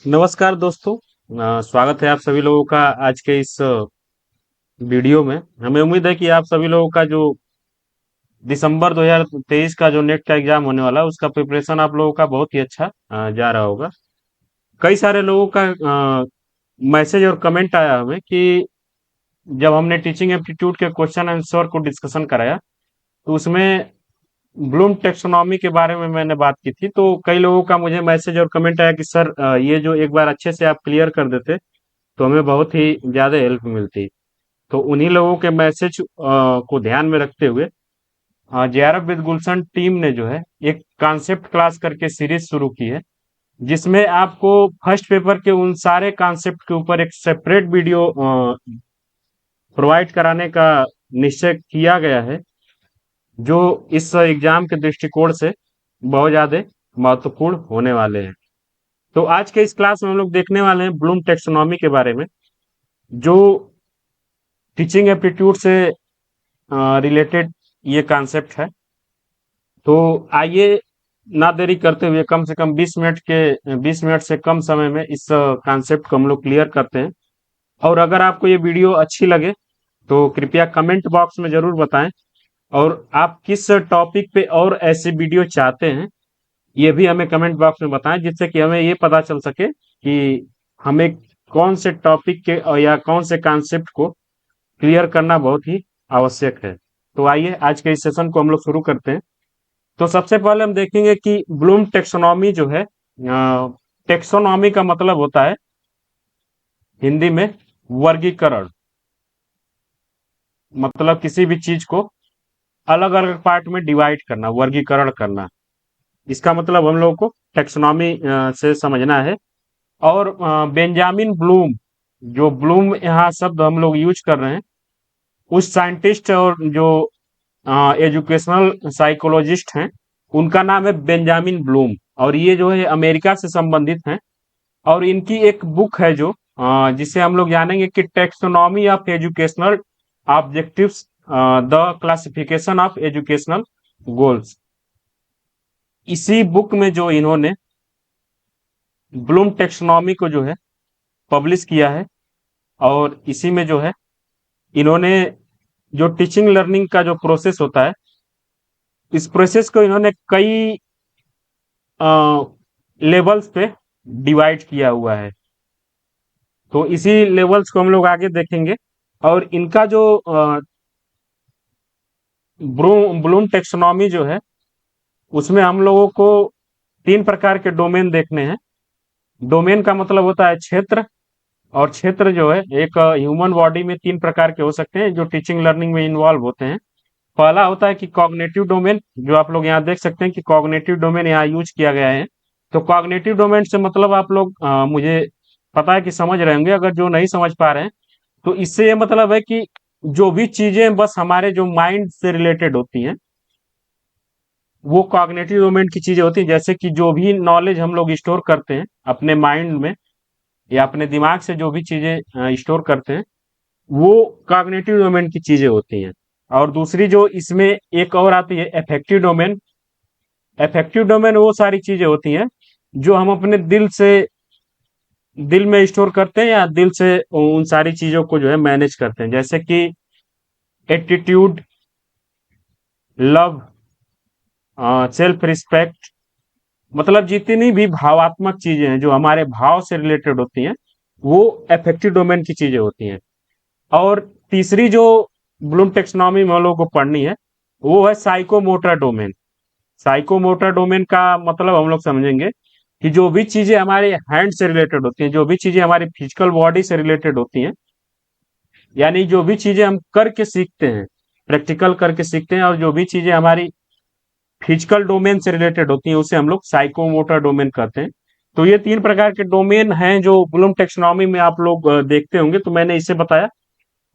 नमस्कार दोस्तों। स्वागत है आप सभी लोगों का आज के इस वीडियो में। हमें उम्मीद है कि आप सभी लोगों का जो दिसंबर 2023 का जो नेट का एग्जाम होने वाला है उसका प्रिपरेशन आप लोगों का बहुत ही अच्छा जा रहा होगा। कई सारे लोगों का मैसेज और कमेंट आया हमें कि जब हमने टीचिंग एप्टीट्यूड के क्वेश्चन आंसर को डिस्कशन कराया तो उसमें ब्लूम टेक्सोनॉमी के बारे में मैंने बात की थी। तो कई लोगों का मुझे मैसेज और कमेंट आया कि सर ये जो एक बार अच्छे से आप क्लियर कर देते तो हमें बहुत ही ज्यादा हेल्प मिलती। तो उन्हीं लोगों के मैसेज को ध्यान में रखते हुए जेआरएफ विद गुलशन टीम ने जो है एक कॉन्सेप्ट क्लास करके सीरीज शुरू की है, जिसमें आपको फर्स्ट पेपर के उन सारे कॉन्सेप्ट के ऊपर एक सेपरेट वीडियो प्रोवाइड कराने का निश्चय किया गया है, जो इस एग्जाम के दृष्टिकोण से बहुत ज्यादा महत्वपूर्ण होने वाले हैं। तो आज के इस क्लास में हम लोग देखने वाले हैं ब्लूम टेक्सोनॉमी के बारे में, जो टीचिंग एप्टीट्यूड से रिलेटेड ये कॉन्सेप्ट है। तो आइए ना देरी करते हुए कम से कम 20 मिनट से कम समय में इस कॉन्सेप्ट को हम लोग क्लियर करते हैं। और अगर आपको ये वीडियो अच्छी लगे तो कृपया कमेंट बॉक्स में जरूर बताएं, और आप किस टॉपिक पे और ऐसे वीडियो चाहते हैं ये भी हमें कमेंट बॉक्स में बताएं, जिससे कि हमें ये पता चल सके कि हमें कौन से टॉपिक के या कौन से कॉन्सेप्ट को क्लियर करना बहुत ही आवश्यक है। तो आइए आज के इस सेशन को हम लोग शुरू करते हैं। तो सबसे पहले हम देखेंगे कि ब्लूम टेक्सोनॉमी जो है, टेक्सोनॉमी का मतलब होता है हिंदी में वर्गीकरण। मतलब किसी भी चीज को अलग अलग पार्ट में डिवाइड करना, वर्गीकरण करना, इसका मतलब हम लोगों को टेक्सोनॉमी से समझना है। और बेंजामिन ब्लूम, जो ब्लूम यहाँ शब्द हम लोग यूज कर रहे हैं, उस साइंटिस्ट और जो एजुकेशनल साइकोलॉजिस्ट हैं, उनका नाम है बेंजामिन ब्लूम। और ये जो है अमेरिका से संबंधित हैं। और इनकी एक बुक है जो जिसे हम लोग जानेंगे कि taxonomy of educational objectives, the classification of educational goals. इसी बुक में जो इन्होंने ब्लूम टेक्सोनॉमी को जो है पब्लिश किया है। और इसी में जो है इन्होंने जो टीचिंग लर्निंग का जो प्रोसेस होता है, इस प्रोसेस को इन्होंने कई लेवल्स पे डिवाइड किया हुआ है। तो इसी लेवल्स को हम लोग आगे देखेंगे। और इनका जो ब्लूम टेक्सोनॉमी जो है उसमें हम लोगों को तीन प्रकार के डोमेन देखने हैं। डोमेन का मतलब होता है क्षेत्र। और क्षेत्र जो है एक ह्यूमन बॉडी में तीन प्रकार के हो सकते हैं जो टीचिंग लर्निंग में इन्वॉल्व होते हैं। पहला होता है कि कॉग्निटिव डोमेन, जो आप लोग यहाँ देख सकते हैं कि कॉग्निटिव डोमेन यहाँ यूज किया गया है। तो कॉग्निटिव डोमेन से मतलब आप लोग मुझे पता है कि समझ रहे होंगे। अगर जो नहीं समझ पा रहे हैं तो इससे ये मतलब है कि जो भी चीजें बस हमारे जो माइंड से रिलेटेड होती हैं वो कॉग्निटिव डोमेन की चीजें होती हैं। जैसे कि जो भी नॉलेज हम लोग स्टोर करते हैं अपने माइंड में या अपने दिमाग से, जो भी चीजें स्टोर करते हैं वो कॉग्निटिव डोमेन की चीजें होती हैं। और दूसरी जो इसमें एक और आती है अफेक्टिव डोमेन। अफेक्टिव डोमेन वो सारी चीजें होती हैं जो हम अपने दिल में स्टोर करते हैं या दिल से उन सारी चीजों को जो है मैनेज करते हैं। जैसे कि एटीट्यूड, लव, सेल्फ रिस्पेक्ट, मतलब जितनी भी भावात्मक चीजें हैं जो हमारे भाव से रिलेटेड होती हैं वो अफेक्टिव डोमेन की चीजें होती हैं। और तीसरी जो ब्लूम टेक्सोनॉमी में हम लोगों को पढ़नी है वो है साइकोमोटर डोमेन। साइकोमोटर डोमेन का मतलब हम लोग समझेंगे कि जो भी चीजें हमारे हैंड से रिलेटेड होती हैं, जो भी चीजें हमारी फिजिकल बॉडी से रिलेटेड होती हैं, यानी जो भी चीजें हम करके सीखते हैं, प्रैक्टिकल करके सीखते हैं, और जो भी चीजें हमारी फिजिकल डोमेन से रिलेटेड होती हैं उसे हम लोग साइकोमोटर डोमेन कहते हैं। तो ये तीन प्रकार के डोमेन हैं जो ब्लूम टेक्सोनॉमी में आप लोग देखते होंगे। तो मैंने इसे बताया।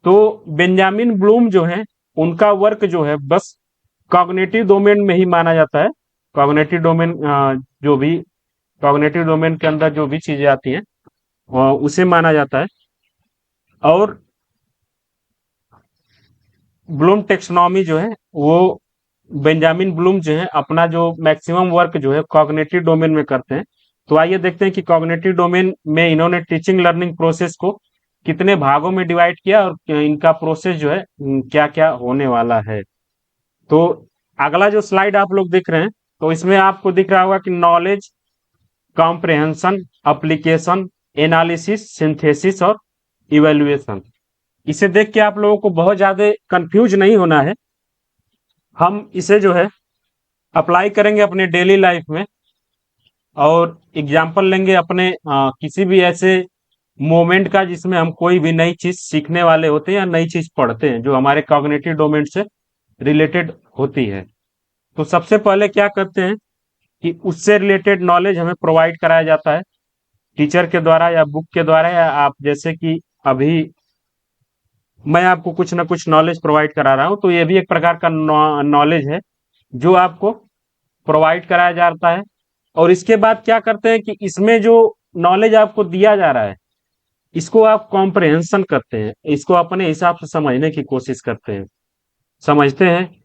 तो बेंजामिन ब्लूम जो है उनका वर्क जो है बस कॉग्निटिव डोमेन में ही माना जाता है। कॉग्निटिव डोमेन जो भी कॉग्निटिव डोमेन के अंदर जो भी चीजें आती हैं उसे माना जाता है। और ब्लूम टेक्सोनॉमी जो है वो बेंजामिन ब्लूम जो है अपना जो मैक्सिमम वर्क जो है कॉग्निटिव डोमेन में करते हैं। तो आइए देखते हैं कि कॉग्निटिव डोमेन में इन्होंने टीचिंग लर्निंग प्रोसेस को कितने भागों में डिवाइड किया और इनका प्रोसेस जो है क्या क्या होने वाला है। तो अगला जो स्लाइड आप लोग देख रहे हैं, तो इसमें आपको दिख रहा होगा कि knowledge, comprehension, application, analysis, synthesis और इवेल्युएशन। इसे देख के आप लोगों को बहुत ज्यादा कंफ्यूज नहीं होना है। हम इसे जो है अप्लाई करेंगे अपने डेली लाइफ में और एग्जाम्पल लेंगे अपने किसी भी ऐसे मोमेंट का जिसमें हम कोई भी नई चीज सीखने वाले होते हैं या नई चीज पढ़ते हैं जो हमारे कॉग्निटिव डोमेन से रिलेटेड होती है। तो सबसे पहले क्या करते हैं कि उससे रिलेटेड नॉलेज हमें प्रोवाइड कराया जाता है टीचर के द्वारा या बुक के द्वारा, या आप जैसे कि अभी मैं आपको कुछ ना कुछ नॉलेज प्रोवाइड करा रहा हूँ, तो ये भी एक प्रकार का नॉलेज है जो आपको प्रोवाइड कराया जाता है। और इसके बाद क्या करते हैं कि इसमें जो नॉलेज आपको दिया जा रहा है इसको आप कॉम्प्रहेंशन करते हैं, इसको अपने हिसाब से समझने की कोशिश करते हैं, समझते हैं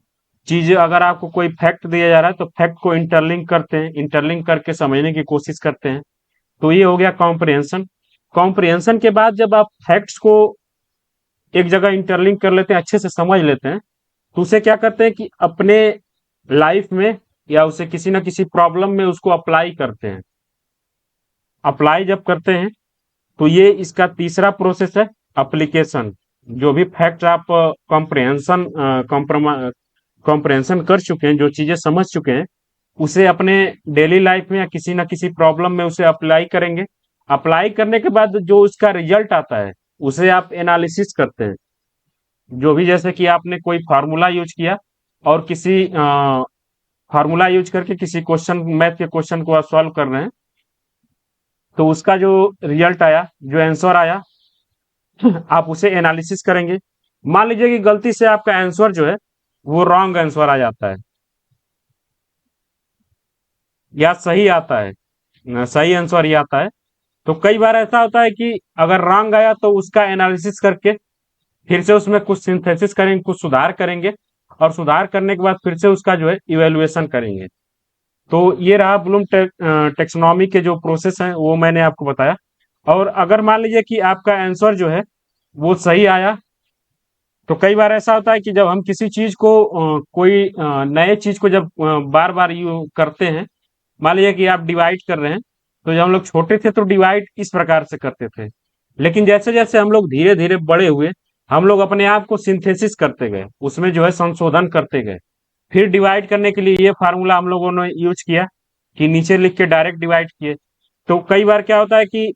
चीजें। अगर आपको कोई फैक्ट दिया जा रहा है तो फैक्ट को इंटरलिंक करते हैं, इंटरलिंक करके समझने की कोशिश करते हैं। तो ये हो गया कॉम्प्रहेंशन। कॉम्प्रहेंशन के बाद जब आप फैक्ट्स को एक जगह इंटरलिंक कर लेते हैं, अच्छे से समझ लेते हैं, तो उसे क्या करते हैं कि अपने लाइफ में या उसे किसी ना किसी प्रॉब्लम में उसको अप्लाई करते हैं। अप्लाई जब करते हैं तो ये इसका तीसरा प्रोसेस है, एप्लीकेशन। जो भी फैक्ट आप कॉम्प्रहेंशन कॉम्प्रहेंशन कर चुके हैं, जो चीजें समझ चुके हैं, उसे अपने डेली लाइफ में या किसी ना किसी प्रॉब्लम में उसे अप्लाई करेंगे। अप्लाई करने के बाद जो उसका रिजल्ट आता है उसे आप एनालिसिस करते हैं। जो भी जैसे कि आपने कोई फार्मूला यूज किया और किसी फार्मूला यूज करके किसी क्वेश्चन, मैथ के क्वेश्चन को आप सॉल्व कर रहे हैं, तो उसका जो रिजल्ट आया, जो आंसर आया, आप उसे एनालिसिस करेंगे। मान लीजिए कि गलती से आपका आंसर जो है वो रॉन्ग आंसर आ जाता है या सही आता है, सही आंसर ही आता है। तो कई बार ऐसा होता है कि अगर रॉन्ग आया तो उसका एनालिसिस करके फिर से उसमें कुछ सिंथेसिस करेंगे, कुछ सुधार करेंगे, और सुधार करने के बाद फिर से उसका जो है इवेल्युएशन करेंगे। तो ये रहा ब्लूम टेक्सोनॉमी के जो प्रोसेस हैं वो मैंने आपको बताया। और अगर मान लीजिए कि आपका आंसर जो है वो सही आया, तो कई बार ऐसा होता है कि जब हम किसी चीज को कोई नए चीज को जब बार बार यू करते हैं, मान लीजिए कि आप डिवाइड कर रहे हैं, तो जब हम लोग छोटे थे तो डिवाइड इस प्रकार से करते थे, लेकिन जैसे जैसे हम लोग धीरे धीरे बड़े हुए, हम लोग अपने आप को सिंथेसिस करते गए, उसमें जो है संशोधन करते गए। फिर डिवाइड करने के लिए ये फार्मूला हम लोगों ने यूज किया कि नीचे लिख के डायरेक्ट डिवाइड किए। तो कई बार क्या होता है कि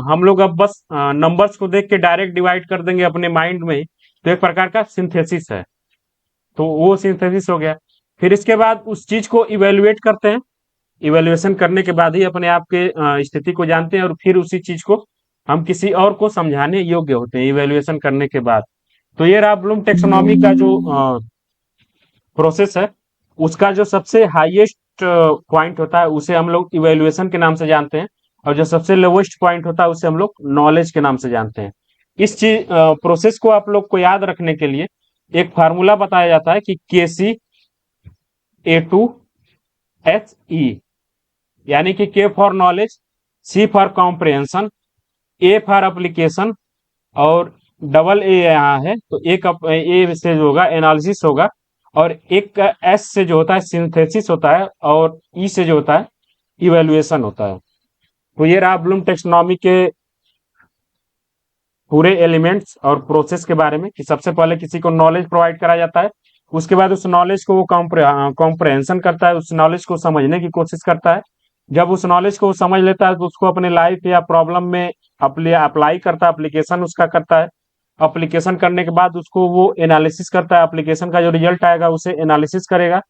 हम लोग अब बस नंबर्स को देख के डायरेक्ट डिवाइड कर देंगे अपने माइंड में ही, तो एक प्रकार का सिंथेसिस है। तो वो सिंथेसिस हो गया। फिर इसके बाद उस चीज को इवेल्युएट करते हैं। इवेल्युएशन करने के बाद ही अपने आप के स्थिति को जानते हैं और फिर उसी चीज को हम किसी और को समझाने योग्य होते हैं इवेल्युएशन करने के बाद। तो ये रहा ब्लूम टेक्सोनॉमी का जो प्रोसेस है, उसका जो सबसे हाईएस्ट पॉइंट होता है उसे हम लोग इवेल्युएशन के नाम से जानते हैं, और जो सबसे लोवेस्ट पॉइंट होता है उसे हम लोग नॉलेज के नाम से जानते हैं। इस चीज प्रोसेस को आप लोग को याद रखने के लिए एक फार्मूला बताया जाता है कि KC A2HE, यानी कि K for knowledge, C for comprehension, A for application, और डबल ए यहाँ है तो एक ए से जो होगा एनालिसिस होगा, और एक एस से जो होता है सिंथेसिस होता है, और ई से जो होता है इवेल्युएशन होता है। तो ये रहा ब्लूम टेक्सोनॉमी के पूरे एलिमेंट्स और प्रोसेस के बारे में कि सबसे पहले किसी को नॉलेज प्रोवाइड कराया जाता है, उसके बाद उस नॉलेज को वो कॉम्प्रहेंशन करता है, उस नॉलेज को समझने की कोशिश करता है। जब उस नॉलेज को वो समझ लेता है तो उसको अपने लाइफ या प्रॉब्लम में अप्लाई करता है, एप्लीकेशन उसका करता है। एप्लीकेशन करने के बाद उसको वो एनालिसिस करता है, एप्लीकेशन का जो रिजल्ट आएगा उसे एनालिसिस करेगा।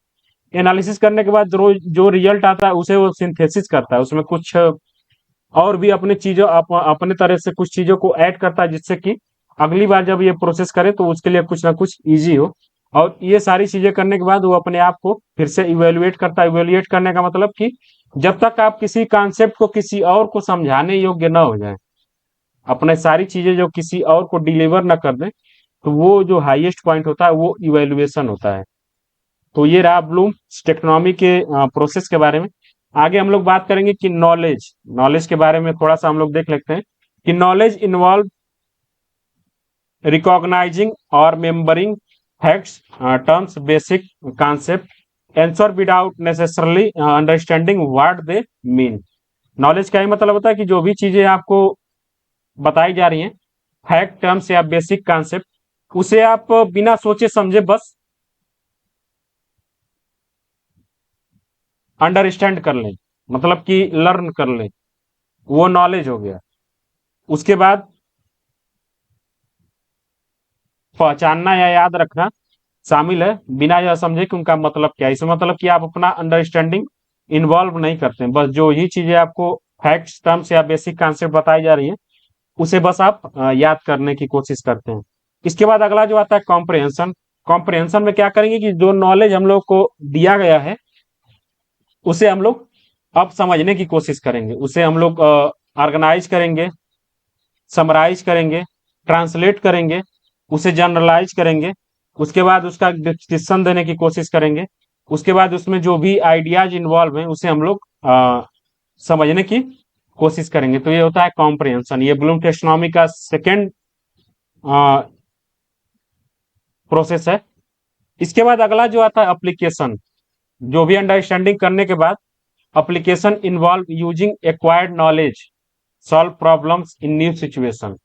एनालिसिस करने के बाद जो जो रिजल्ट आता है उसे वो सिंथेसिस करता है, उसमें कुछ और भी अपने चीजों अपने तरह से कुछ चीजों को ऐड करता है, जिससे कि अगली बार जब ये प्रोसेस करे तो उसके लिए कुछ ना कुछ इजी हो। और ये सारी चीजें करने के बाद वो अपने आप को फिर से इवेल्युएट करता है। इवेल्युएट करने का मतलब कि जब तक आप किसी कॉन्सेप्ट को किसी और को समझाने योग्य ना हो जाए, अपने सारी चीजें जो किसी और को डिलीवर ना कर दें, तो वो जो हाईएस्ट पॉइंट होता है वो इवेल्युएशन होता है। तो ये रहा ब्लूम टेक्नोनॉमी के प्रोसेस के बारे में। आगे हम लोग बात करेंगे कि नॉलेज, नॉलेज के बारे में थोड़ा सा हम लोग देख लेते हैं कि नॉलेज इन्वॉल्व रिकॉग्नाइजिंग और remembering facts, terms, basic concept, answer without necessarily understanding what they mean. Knowledge का ही मतलब होता है कि जो भी चीजें आपको बताई जा रही हैं, फैक्ट, टर्म्स या बेसिक कॉन्सेप्ट, उसे आप बिना सोचे समझे बस अंडरस्टैंड कर लें, मतलब कि लर्न कर लें, वो नॉलेज हो गया। उसके बाद पहचानना या याद रखना शामिल है, बिना यह समझे कि उनका मतलब क्या है। इसमें मतलब कि आप अपना अंडरस्टैंडिंग इन्वॉल्व नहीं करते हैं, बस जो ही चीजें आपको फैक्ट्स, टर्म्स या बेसिक कॉन्सेप्ट बताई जा रही हैं, उसे बस आप याद करने की कोशिश करते हैं। इसके बाद अगला जो आता है कॉम्प्रिहेंशन। कॉम्प्रिहेंशन में क्या करेंगे कि जो नॉलेज हम लोग को दिया गया है, उसे हम लोग अब समझने की कोशिश करेंगे, उसे हम लोग ऑर्गेनाइज करेंगे, समराइज करेंगे, ट्रांसलेट करेंगे, उसे जनरलाइज करेंगे। उसके बाद उसका डिस्क्रिप्शन देने की कोशिश करेंगे। उसके बाद उसमें जो भी आइडियाज इन्वॉल्व हैं, उसे हम लोग समझने की कोशिश करेंगे। तो ये होता है कॉम्प्रिहेंशन। ये ब्लूम टेक्सोनॉमी का सेकेंड प्रोसेस है। इसके बाद अगला जो आता है एप्लीकेशन। जो भी अंडरस्टैंडिंग करने के बाद application involve using acquired knowledge solve problems in new situation,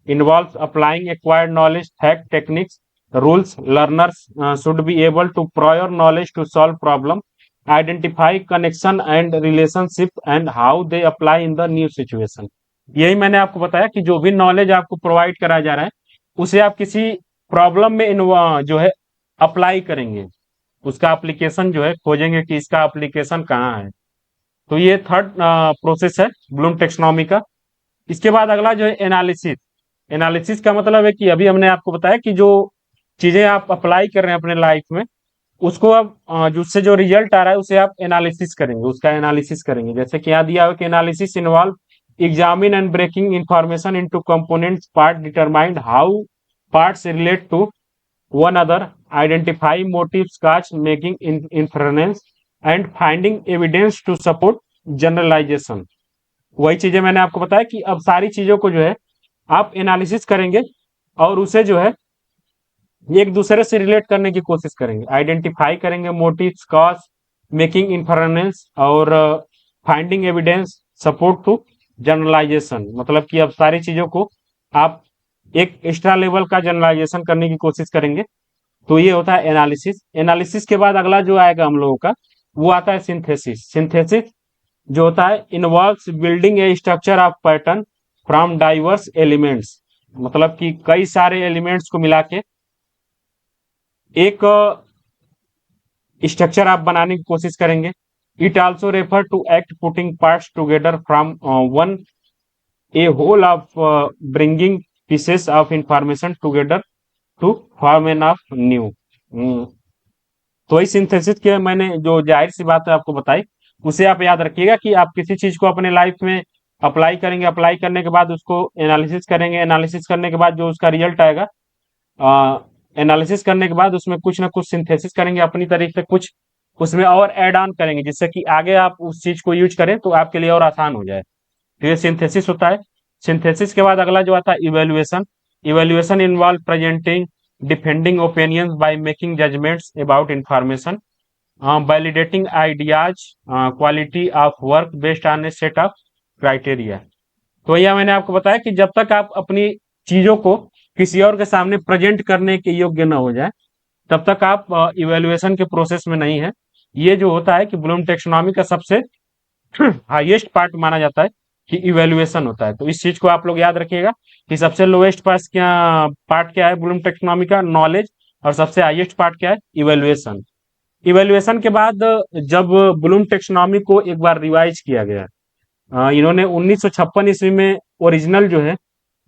involves applying acquired knowledge, fact, techniques, rules. Learners should be able to prior knowledge to solve problem, identify connection and relationship, and how they apply in the new situation. यही मैंने आपको बताया कि जो भी knowledge आपको provide कराया जा रहा है, उसे आप किसी प्रॉब्लम में जो है अप्लाई करेंगे, उसका एप्लीकेशन जो है खोजेंगे कि इसका एप्लीकेशन कहाँ है। तो ये थर्ड प्रोसेस है ब्लूम टेक्सोनॉमी का। इसके बाद अगला जो है एनालिसिस। एनालिसिस का मतलब है कि अभी हमने आपको बताया कि जो चीजें आप अप्लाई कर रहे हैं अपने लाइफ में, उसको अब उससे जो रिजल्ट आ रहा है उसे आप एनालिसिस करेंगे, उसका एनालिसिस करेंगे। जैसे कि यहाँ दिया हुआ कि analysis involve examine and breaking information into components part, determined how parts relate to one other, identify motives, cause making inference and finding evidence to support generalisation. वही चीजें मैंने आपको बताया कि अब सारी चीजों को जो है आप एनालिसिस करेंगे और उसे जो है एक दूसरे से रिलेट करने की कोशिश करेंगे, आइडेंटिफाई करेंगे मोटिव्स, कॉज, मेकिंग इन्फरेंस और finding evidence, support to generalization. मतलब कि अब सारी चीजों को आप एक एक्स्ट्रा लेवल का जनरलाइजेशन करने की कोशिश करेंगे। तो ये होता है एनालिसिस। एनालिसिस के बाद अगला जो आएगा हम लोगों का, वो आता है सिंथेसिस। सिंथेसिस जो होता है involves building A structure of pattern from diverse elements. मतलब कि कई सारे एलिमेंट्स को मिला के एक स्ट्रक्चर आप बनाने की कोशिश करेंगे। It also refer to act putting parts together from one a whole of bringing pieces of information together to form an of new. तो वही सिंथेसिस के मैंने जो जाहिर सी बात है आपको बताई, उसे आप याद रखिएगा कि आप किसी चीज को अपने लाइफ में अप्लाई करेंगे, अप्लाई करने के बाद उसको एनालिसिस करेंगे, एनालिसिस करने के बाद जो उसका रिजल्ट आएगा, एनालिसिस करने के बाद उसमें कुछ ना कुछ सिंथेसिस करेंगे अपनी तरीके से, कुछ उसमें और ऐड ऑन करेंगे जिससे कि आगे आप उस चीज को यूज करें तो आपके लिए और आसान हो जाए। तो ये सिंथेसिस होता है। सिंथेसिस के बाद अगला जो आता है evaluation. Evaluation involve presenting defending opinions by making judgements about information, validating ideas, quality of work based on a set of criteria. तो यह मैंने आपको बताया कि जब तक आप अपनी चीजों को किसी और के सामने प्रेजेंट करने के योग्य न हो जाए, तब तक आप इवेल्युएशन के प्रोसेस में नहीं है। ये जो होता है कि ब्लूम टेक्सोनॉमी का सबसे हाईएस्ट पार्ट माना जाता है कि इवेल्युएशन होता है। तो इस चीज को आप लोग याद रखिएगा कि सबसे लोएस्ट पार्ट क्या है ब्लूम टेक्सोनॉमी का, नॉलेज, और सबसे हाईएस्ट पार्ट क्या है, इवेल्युएशन। इवेल्युएशन के बाद जब ब्लूम टेक्सोनॉमी को एक बार रिवाइज किया गया, इन्होंने 1956 ईस्वी में ओरिजिनल जो है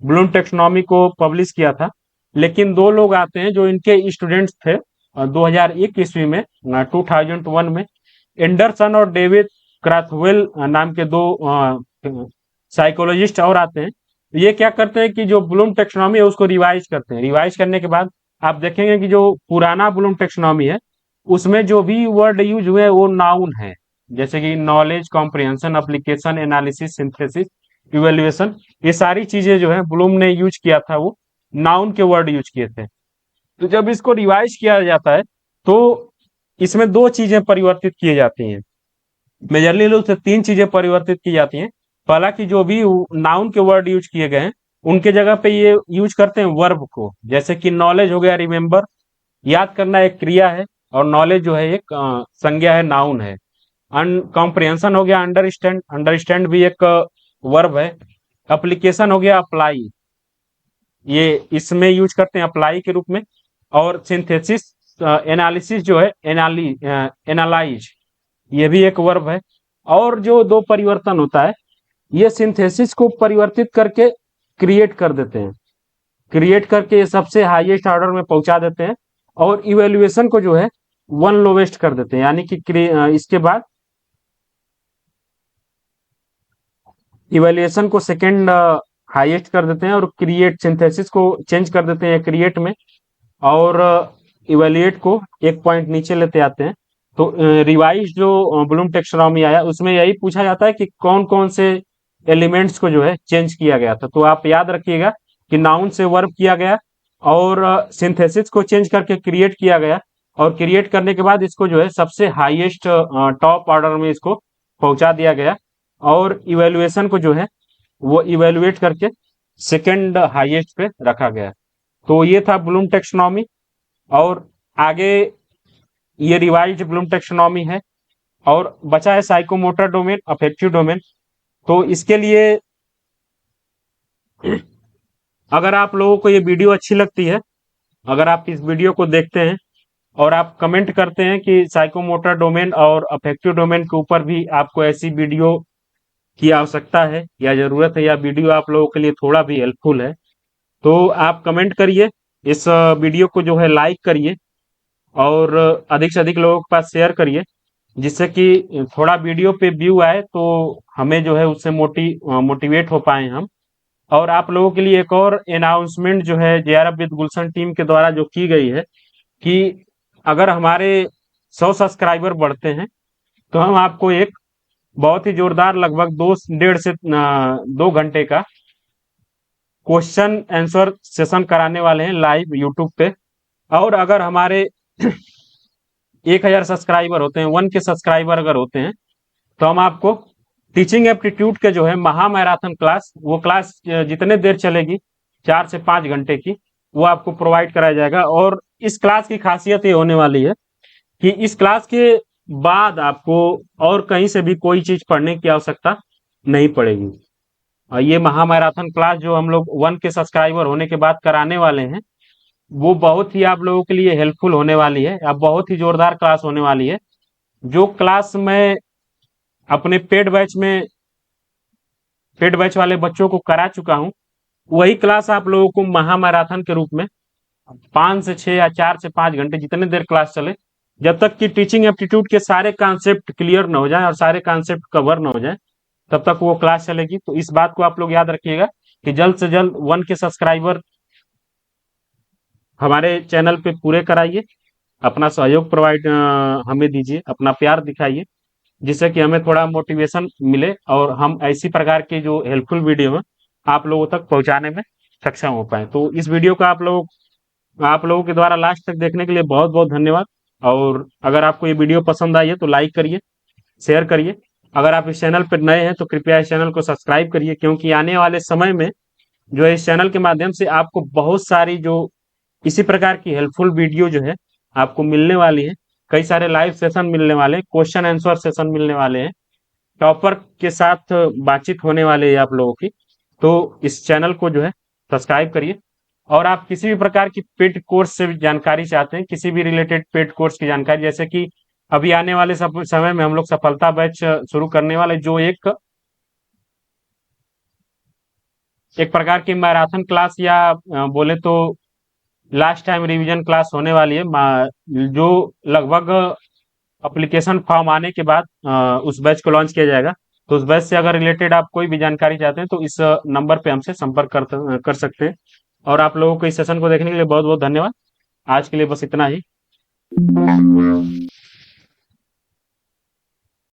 ब्लूम टेक्सोनॉमी को पब्लिश किया था। लेकिन दो लोग आते हैं जो इनके स्टूडेंट्स थे 2001 ईस्वी में, 2001 में एंडरसन और डेविड क्रैथवेल नाम के दो साइकोलॉजिस्ट और आते हैं। ये क्या करते हैं कि जो ब्लूम टेक्सोनॉमी है उसको रिवाइज करते हैं। रिवाइज करने के बाद आप देखेंगे कि जो पुराना ब्लूम टेक्सोनॉमी है उसमें जो भी वर्ड यूज हुए वो नाउन है, जैसे कि knowledge comprehension, application, analysis, synthesis, evaluation, ये सारी चीजें जो है ब्लूम ने यूज किया था, वो नाउन के वर्ड यूज किए थे। तो जब इसको रिवाइज किया जाता है तो इसमें दो चीजें परिवर्तित की जाती हैं। मेजरली रूप से तीन चीजें परिवर्तित की जाती हैं। पहला कि जो भी नाउन के वर्ड यूज किए गए हैं उनके जगह पे ये यूज करते हैं वर्ब को। जैसे कि नॉलेज हो गया रिमेम्बर, याद करना एक क्रिया है, और नॉलेज जो है एक संज्ञा है, नाउन है। कॉम्प्रिहेंशन हो गया अंडरस्टैंड, अंडरस्टैंड भी एक वर्ब है। एप्लीकेशन हो गया अप्लाई, ये इसमें यूज करते हैं अप्लाई के रूप में। और सिंथेसिस एनालिसिस जो है एनालाइज, ये भी एक वर्ब है। और जो दो परिवर्तन होता है, ये सिंथेसिस को परिवर्तित करके क्रिएट कर देते हैं, क्रिएट करके सबसे हाईएस्ट ऑर्डर में पहुंचा देते हैं। और इवेल्युएशन को जो है वन लोवेस्ट कर देते हैं, यानी कि इसके बाद इवेल्युएशन को सेकेंड हाईएस्ट कर देते हैं, और क्रिएट सिंथेसिस को चेंज कर देते हैं क्रिएट में, और इवेल्युएट को एक पॉइंट नीचे लेते आते हैं। तो रिवाइज जो ब्लूम टेक्सोनॉमी आया उसमें यही पूछा जाता है कि कौन कौन से एलिमेंट्स को जो है चेंज किया गया था। तो आप याद रखिएगा कि नाउन से वर्ब किया गया, और सिंथेसिस को चेंज करके क्रिएट किया गया, और क्रिएट करने के बाद इसको जो है सबसे हाईएस्ट टॉप ऑर्डर में इसको पहुंचा दिया गया, और इवेल्युएशन को जो है वो इवेल्युएट करके सेकेंड हाईएस्ट पे रखा गया। तो ये था ब्लूम टेक्सोनॉमी। और आगे ये रिवाइज्ड ब्लूम टेक्सोनॉमी है, और बचा है साइकोमोटर डोमेन, अफेक्टिव डोमेन। तो इसके लिए अगर आप लोगों को ये वीडियो अच्छी लगती है, अगर आप इस वीडियो को देखते हैं और आप कमेंट करते हैं कि साइकोमोटर डोमेन और अफेक्टिव डोमेन के ऊपर भी आपको ऐसी वीडियो की आवश्यकता है या जरूरत है, या वीडियो आप लोगों के लिए थोड़ा भी हेल्पफुल है, तो आप कमेंट करिए, इस वीडियो को जो है लाइक करिए, और अधिक से अधिक लोगों के पास शेयर करिए, जिससे कि थोड़ा वीडियो पे व्यू आए, तो हमें जो है उससे मोटिवेट हो पाए हम। और आप लोगों के लिए एक और अनाउंसमेंट जो है जेआरएफ विद गुलशन टीम के द्वारा जो की गई है, कि अगर हमारे 100 सब्सक्राइबर बढ़ते हैं तो हम आपको एक बहुत ही जोरदार लगभग 2 से 2.5 घंटे का क्वेश्चन आंसर सेशन कराने वाले हैं लाइव यूट्यूब पे। और अगर हमारे 1000 सब्सक्राइबर होते हैं, 1 के सब्सक्राइबर अगर होते हैं, तो हम आपको टीचिंग एप्टीट्यूड के जो है महा मैराथन क्लास, वो क्लास जितने देर चलेगी, 4 से 5 घंटे की, वो आपको प्रोवाइड कराया जाएगा। और इस क्लास की खासियत ये होने वाली है कि इस क्लास के बाद आपको और कहीं से भी कोई चीज पढ़ने की आवश्यकता नहीं पड़ेगी। और ये महा मैराथन क्लास जो हम लोग 1 के सब्सक्राइबर होने के बाद कराने वाले हैं, वो बहुत ही आप लोगों के लिए हेल्पफुल होने वाली है। अब बहुत ही जोरदार क्लास होने वाली है। जो क्लास मैं अपने पेड बैच वाले बच्चों को करा चुका हूँ, वही क्लास आप लोगों को महा मैराथन के रूप में 5 से 6 या 4 से 5 घंटे जितने देर क्लास चले, जब तक कि टीचिंग एप्टीट्यूड के सारे कॉन्सेप्ट क्लियर न हो जाए और सारे कॉन्सेप्ट कवर न हो जाए, तब तक वो क्लास चलेगी। तो इस बात को आप लोग याद रखिएगा कि जल्द से जल्द 1 के सब्सक्राइबर हमारे चैनल पे पूरे कराइए, अपना सहयोग प्रोवाइड हमें दीजिए, अपना प्यार दिखाइए, जिससे कि हमें थोड़ा मोटिवेशन मिले और हम ऐसी प्रकार के जो हेल्पफुल वीडियो है आप लोगों तक पहुंचाने में सक्षम हो पाए। तो इस वीडियो को आप लोगों के द्वारा लास्ट तक देखने के लिए बहुत बहुत धन्यवाद। और अगर आपको ये वीडियो पसंद आई है तो लाइक करिए, शेयर करिए। अगर आप इस चैनल पर नए हैं तो कृपया इस चैनल को सब्सक्राइब करिए, क्योंकि आने वाले समय में जो है इस चैनल के माध्यम से आपको बहुत सारी जो इसी प्रकार की हेल्पफुल वीडियो जो है आपको मिलने वाली है। कई सारे लाइव सेशन मिलने वाले हैं, क्वेश्चन आंसर सेशन मिलने वाले हैं, टॉपर के साथ बातचीत होने वाले है आप लोगों की। तो इस चैनल को जो है सब्सक्राइब करिए। और आप किसी भी प्रकार की पेड कोर्स से जानकारी चाहते हैं, किसी भी रिलेटेड पेड कोर्स की जानकारी, जैसे कि अभी आने वाले समय में हम लोग सफलता बैच शुरू करने वाले, जो एक प्रकार की मैराथन क्लास, या बोले तो लास्ट टाइम रिवीजन क्लास होने वाली है, जो लगभग एप्लीकेशन फॉर्म आने के बाद उस बैच को लॉन्च किया जाएगा। तो उस बैच से अगर रिलेटेड आप कोई भी जानकारी चाहते हैं तो इस नंबर पे हमसे संपर्क कर सकते हैं। और आप लोगों को इस सेशन को देखने के लिए बहुत बहुत धन्यवाद। आज के लिए बस इतना ही।